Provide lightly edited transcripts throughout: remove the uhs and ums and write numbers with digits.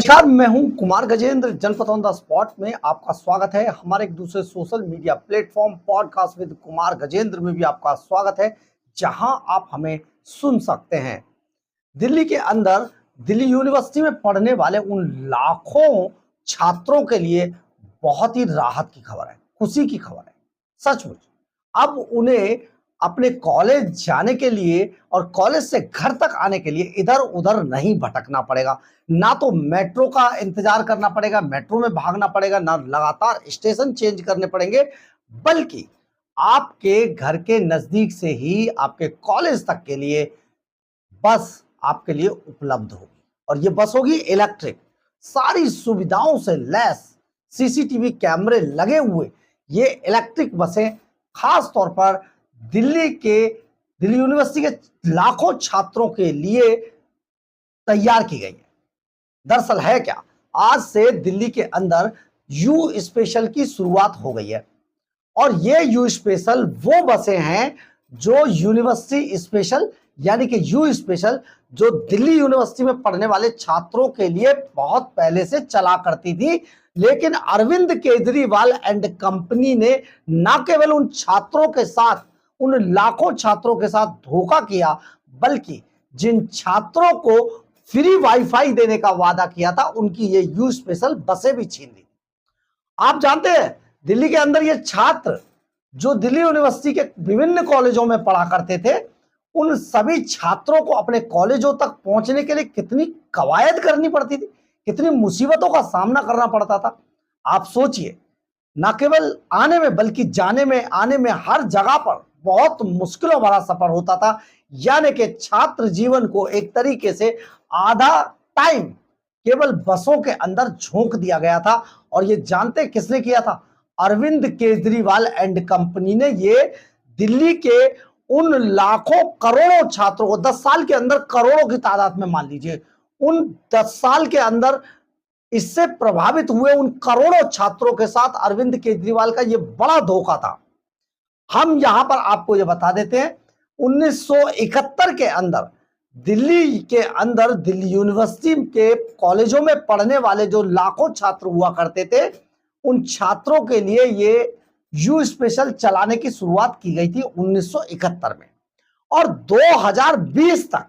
नमस्कार, मैं हूं कुमार गजेंद्र। जनपद ऑन द स्पॉट में आपका स्वागत है। हमारे एक दूसरे social media platform podcast with Kumar Gajendra में भी आपका स्वागत है, जहां आप हमें सुन सकते हैं। दिल्ली के अंदर दिल्ली यूनिवर्सिटी में पढ़ने वाले उन लाखों छात्रों के लिए बहुत ही राहत की खबर है, खुशी की खबर है। सचमुच अब उन्हें अपने कॉलेज जाने के लिए और कॉलेज से घर तक आने के लिए इधर उधर नहीं भटकना पड़ेगा। ना तो मेट्रो का इंतजार करना पड़ेगा, मेट्रो में भागना पड़ेगा, ना लगातार स्टेशन चेंज करने पड़ेंगे, बल्कि आपके घर के नजदीक से ही आपके कॉलेज तक के लिए बस आपके लिए उपलब्ध होगी। और ये बस होगी इलेक्ट्रिक, सारी सुविधाओं से लैस, सीसीटीवी कैमरे लगे हुए ये इलेक्ट्रिक बसें खास तौर पर दिल्ली यूनिवर्सिटी के लाखों छात्रों के लिए तैयार की गई है। दरअसल है क्या, आज से दिल्ली के अंदर यू स्पेशल की शुरुआत हो गई है। और ये यू स्पेशल वो बसें हैं जो यूनिवर्सिटी स्पेशल यानी कि यू स्पेशल जो दिल्ली यूनिवर्सिटी में पढ़ने वाले छात्रों के लिए बहुत पहले से चला करती थी। लेकिन अरविंद केजरीवाल एंड कंपनी ने न केवल उन छात्रों के साथ, उन लाखों छात्रों के साथ धोखा किया, बल्कि जिन छात्रों को फ्री वाईफाई देने का वादा किया था उनकी ये यू स्पेशल बसें भी छीन ली। आप जानते हैं दिल्ली के अंदर ये छात्र जो दिल्ली यूनिवर्सिटी के विभिन्न कॉलेजों में पढ़ा करते थे, उन सभी छात्रों को अपने कॉलेजों तक पहुंचने के लिए कितनी कवायद करनी पड़ती थी, कितनी मुसीबतों का सामना करना पड़ता था। आप सोचिए, न केवल आने में बल्कि जाने में, आने में, हर जगह पर बहुत मुश्किलों भरा सफर होता था। यानी कि छात्र जीवन को एक तरीके से आधा टाइम केवल बसों के अंदर झोंक दिया गया था। और ये जानते किसने किया था? अरविंद केजरीवाल एंड कंपनी ने ये दिल्ली के उन लाखों करोड़ों छात्रों को 10 साल के अंदर करोड़ों की तादाद में, मान लीजिए उन 10 साल के अंदर इससे प्रभावित हुए उन करोड़ों छात्रों के साथ अरविंद केजरीवाल का यह बड़ा धोखा था। हम यहां पर आपको यह बता देते हैं, 1971 के अंदर दिल्ली के अंदर दिल्ली यूनिवर्सिटी के कॉलेजों में पढ़ने वाले जो लाखों छात्र हुआ करते थे, उन छात्रों के लिए ये यू स्पेशल चलाने की शुरुआत की गई थी 1971 में। और 2020 तक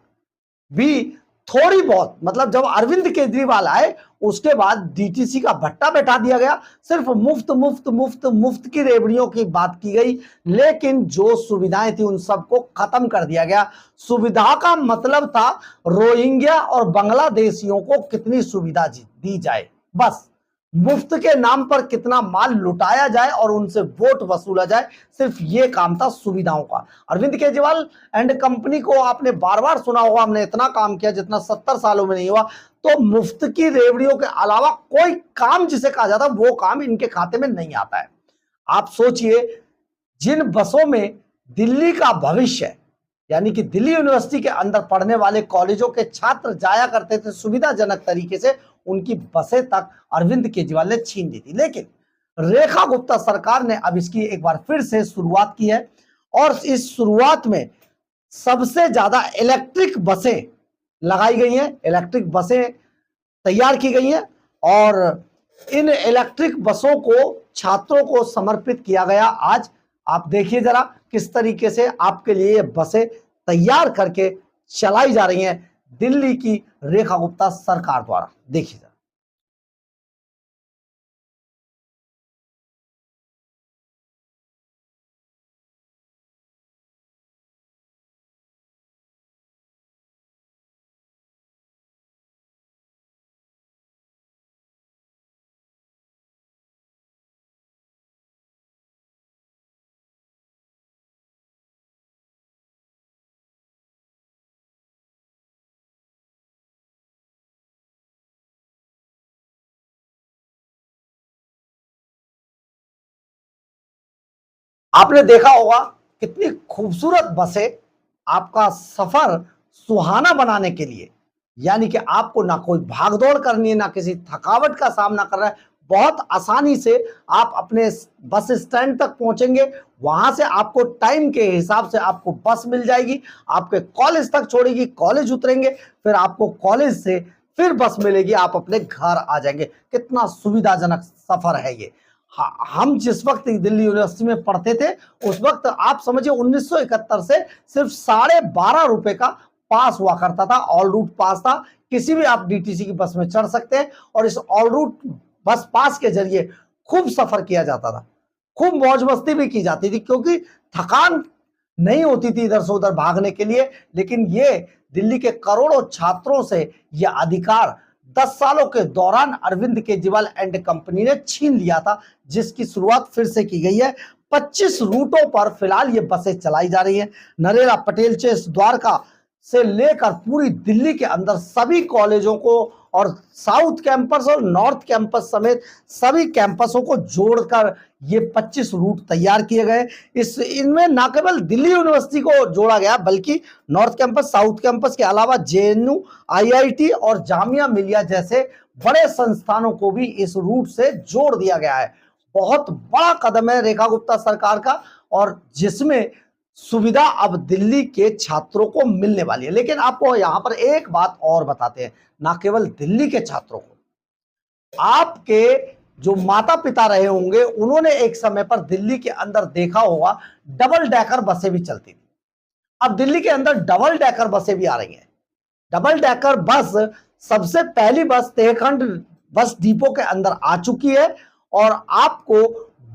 भी थोड़ी बहुत, मतलब जब अरविंद केजरीवाल आए उसके बाद डीटीसी का भट्टा बैठा दिया गया, सिर्फ मुफ्त मुफ्त मुफ्त मुफ्त की रेवड़ियों की बात की गई, लेकिन जो सुविधाएं थी उन सबको खत्म कर दिया गया। सुविधा का मतलब था रोहिंग्या और बांग्लादेशियों को कितनी सुविधा दी जाए, बस मुफ्त के नाम पर कितना माल लुटाया जाए और उनसे वोट वसूला जाए, सिर्फ ये काम था सुविधाओं का। अरविंद केजरीवाल एंड कंपनी को आपने बार बार सुना होगा, हमने इतना काम किया जितना 70 सालों में नहीं हुआ। तो मुफ्त की रेवड़ियों के अलावा कोई काम जिसे कहा जाता वो काम इनके खाते में नहीं आता है। आप सोचिए, जिन बसों में दिल्ली का भविष्य यानी कि दिल्ली यूनिवर्सिटी के अंदर पढ़ने वाले कॉलेजों के छात्र जाया करते थे सुविधाजनक तरीके से, उनकी बसें तक अरविंद केजरीवाल ने छीन ली थी। लेकिन रेखा गुप्ता सरकार ने अब इसकी एक बार फिर से शुरुआत की है और इस शुरुआत में सबसे ज्यादा इलेक्ट्रिक बसें लगाई गई हैं, इलेक्ट्रिक बसें तैयार की गई हैं और इन इलेक्ट्रिक बसों को छात्रों को समर्पित किया गया। आज आप देखिए जरा किस तरीके से आपके लिए बसें तैयार करके चलाई जा रही हैं दिल्ली की रेखा गुप्ता सरकार द्वारा। देखिए जरा। आपने देखा होगा कितनी खूबसूरत बसें आपका सफर सुहाना बनाने के लिए, यानी कि आपको ना कोई भागदौड़ करनी है, ना किसी थकावट का सामना करना है, बहुत आसानी से आप अपने बस स्टैंड तक पहुंचेंगे। वहां से आपको टाइम के हिसाब से आपको बस मिल जाएगी, आपके कॉलेज तक छोड़ेगी, कॉलेज उतरेंगे, फिर आपको कॉलेज से फिर बस मिलेगी, आप अपने घर आ जाएंगे। कितना सुविधाजनक सफर है ये। हम जिस वक्त दिल्ली यूनिवर्सिटी में पढ़ते थे उस वक्त आप समझिए 1971 से सिर्फ 12.5 रुपए का पास हुआ करता था, ऑल रूट पास था। किसी भी आप डीटीसी की बस में चढ़ सकते हैं और इस ऑल रूट बस पास के जरिए खूब सफर किया जाता था, खूब मौज मस्ती भी की जाती थी, क्योंकि थकान नहीं होती थी इधर से उधर भागने के लिए। लेकिन ये दिल्ली के करोड़ों छात्रों से यह अधिकार 10 सालों के दौरान अरविंद केजरीवाल एंड कंपनी ने छीन लिया था, जिसकी शुरुआत फिर से की गई है। 25 रूटों पर फिलहाल ये बसें चलाई जा रही हैं। नरेला, पटेल चेस, द्वारका से लेकर पूरी दिल्ली के अंदर सभी कॉलेजों को और साउथ कैंपस और नॉर्थ कैंपस समेत सभी कैंपसों को जोड़कर ये 25 रूट तैयार किए गए। इनमें न केवल दिल्ली यूनिवर्सिटी को जोड़ा गया बल्कि नॉर्थ कैंपस, साउथ कैंपस के अलावा जेएनयू, आईआईटी और जामिया मिलिया जैसे बड़े संस्थानों को भी इस रूट से जोड़ दिया गया है। बहुत बड़ा कदम है रेखा गुप्ता सरकार का, और जिसमें सुविधा अब दिल्ली के छात्रों को मिलने वाली है। लेकिन आपको यहां पर एक बात और बताते हैं, ना केवल दिल्ली के छात्रों को, आपके जो माता पिता रहे होंगे उन्होंने एक समय पर दिल्ली के अंदर देखा होगा डबल डेकर बसें भी चलती थी। अब दिल्ली के अंदर डबल डेकर बसें भी आ रही हैं। डबल डेकर बस, सबसे पहली बस तेहखंड बस डिपो के अंदर आ चुकी है और आपको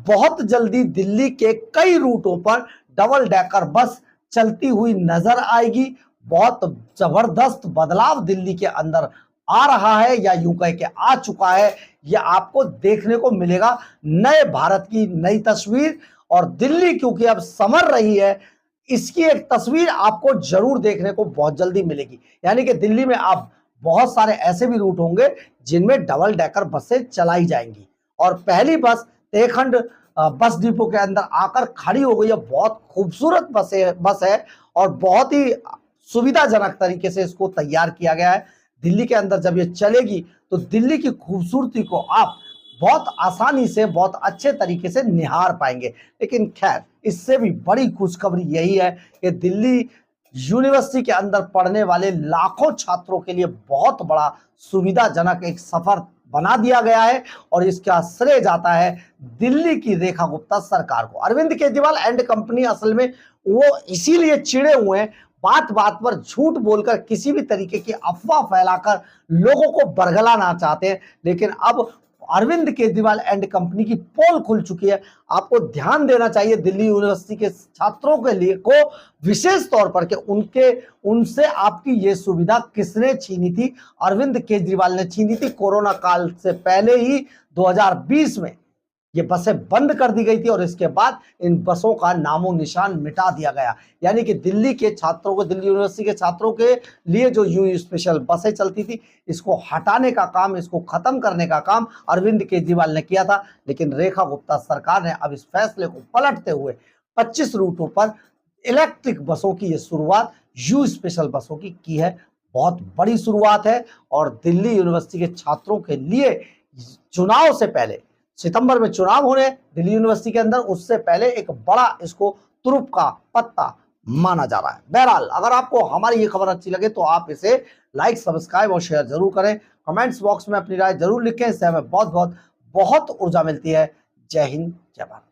बहुत जल्दी दिल्ली के कई रूटों पर डबल डेकर बस चलती हुई नजर आएगी। बहुत जबरदस्त बदलाव दिल्ली के अंदर आ रहा है, या यूं कह के आ चुका है। यह आपको देखने को मिलेगा नए भारत की नई तस्वीर, और दिल्ली क्योंकि अब संवर रही है, इसकी एक तस्वीर आपको जरूर देखने को बहुत जल्दी मिलेगी। यानी कि दिल्ली में अब बहुत सारे ऐसे भी रूट होंगे जिनमें डबल डेकर बसें चलाई जाएंगी। और पहली बस तेहखंड बस डिपो के अंदर आकर खड़ी हो गई है। बहुत खूबसूरत बस है और बहुत ही सुविधाजनक तरीके से इसको तैयार किया गया है। दिल्ली के अंदर जब ये चलेगी तो दिल्ली की खूबसूरती को आप बहुत आसानी से, बहुत अच्छे तरीके से निहार पाएंगे। लेकिन खैर, इससे भी बड़ी खुशखबरी यही है कि दिल्ली यूनिवर्सिटी के अंदर पढ़ने वाले लाखों छात्रों के लिए बहुत बड़ा सुविधाजनक एक सफर बना दिया गया है, और इसका श्रेय जाता है दिल्ली की रेखा गुप्ता सरकार को। अरविंद केजरीवाल एंड कंपनी असल में वो इसीलिए चिढ़े हुए हैं, बात बात पर झूठ बोलकर, किसी भी तरीके की अफवाह फैलाकर लोगों को बरगलाना चाहते हैं। लेकिन अब अरविंद केजरीवाल एंड कंपनी की पोल खुल चुकी है। आपको ध्यान देना चाहिए दिल्ली यूनिवर्सिटी के छात्रों के लिए को विशेष तौर पर कि उनसे आपकी ये सुविधा किसने छीनी थी। अरविंद केजरीवाल ने छीनी थी। कोरोना काल से पहले ही 2020 में ये बसें बंद कर दी गई थी और इसके बाद इन बसों का नामो निशान मिटा दिया गया। यानी कि दिल्ली के छात्रों को, दिल्ली यूनिवर्सिटी के छात्रों के लिए जो यू स्पेशल बसें चलती थी, इसको हटाने का काम, इसको खत्म करने का काम अरविंद केजरीवाल ने किया था। लेकिन रेखा गुप्ता सरकार ने अब इस फैसले को पलटते हुए 25 रूटों पर इलेक्ट्रिक बसों की यह शुरुआत यू स्पेशल बसों की है। बहुत बड़ी शुरुआत है और दिल्ली यूनिवर्सिटी के छात्रों के लिए चुनाव से पहले, सितंबर में चुनाव होने दिल्ली यूनिवर्सिटी के अंदर, उससे पहले एक बड़ा इसको तुरुप का पत्ता माना जा रहा है। बहरहाल, अगर आपको हमारी ये खबर अच्छी लगे तो आप इसे लाइक, सब्सक्राइब और शेयर जरूर करें। कमेंट्स बॉक्स में अपनी राय जरूर लिखें। इससे हमें बहुत बहुत बहुत ऊर्जा मिलती है। जय हिंद, जय भारत।